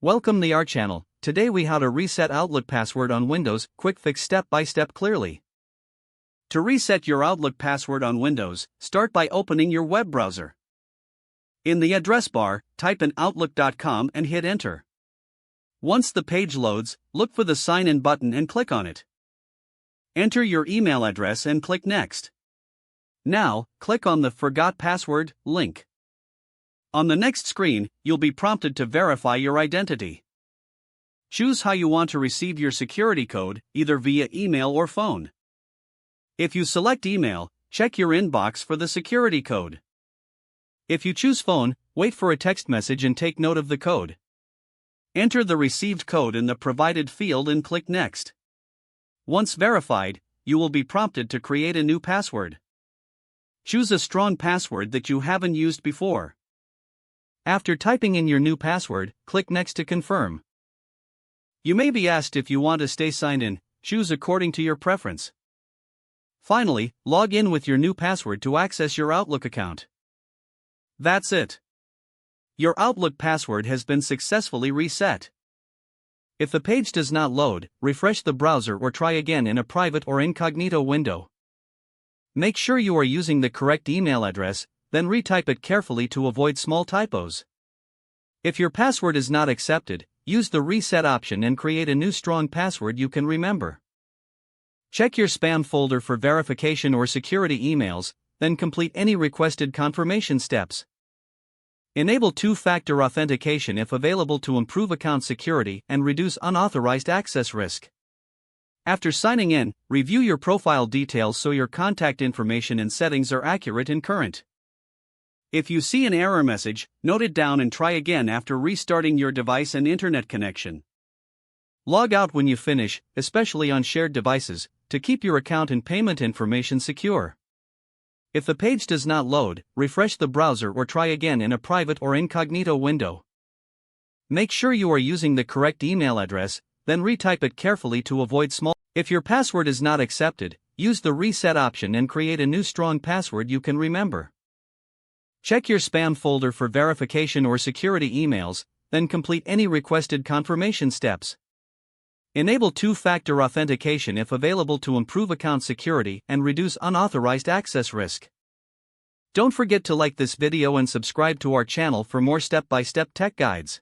Welcome to our channel. Today we how to reset Outlook password on Windows, quick fix step by step clearly. To reset your Outlook password on Windows, start by opening your web browser. In the address bar, type in outlook.com and hit enter. Once the page loads, look for the sign in button and click on it. Enter your email address and click next. Now, click on the Forgot Password link. On the next screen, you'll be prompted to verify your identity. Choose how you want to receive your security code, either via email or phone. If you select email, check your inbox for the security code. If you choose phone, wait for a text message and take note of the code. Enter the received code in the provided field and click Next. Once verified, you will be prompted to create a new password. Choose a strong password that you haven't used before. After typing in your new password, click Next to confirm. You may be asked if you want to stay signed in. Choose according to your preference. Finally, log in with your new password to access your Outlook account. That's it. Your Outlook password has been successfully reset. If the page does not load, refresh the browser or try again in a private or incognito window. Make sure you are using the correct email address, then retype it carefully to avoid small typos. If your password is not accepted, use the reset option and create a new strong password you can remember. Check your spam folder for verification or security emails, then complete any requested confirmation steps. Enable two-factor authentication if available to improve account security and reduce unauthorized access risk. After signing in, review your profile details so your contact information and settings are accurate and current. If you see an error message, note it down and try again after restarting your device and internet connection. Log out when you finish, especially on shared devices, to keep your account and payment information secure. If the page does not load, refresh the browser or try again in a private or incognito window. Make sure you are using the correct email address, then retype it carefully to avoid small. If your password is not accepted, use the reset option and create a new strong password you can remember. Check your spam folder for verification or security emails, then complete any requested confirmation steps. Enable two-factor authentication if available to improve account security and reduce unauthorized access risk. Don't forget to like this video and subscribe to our channel for more step-by-step tech guides.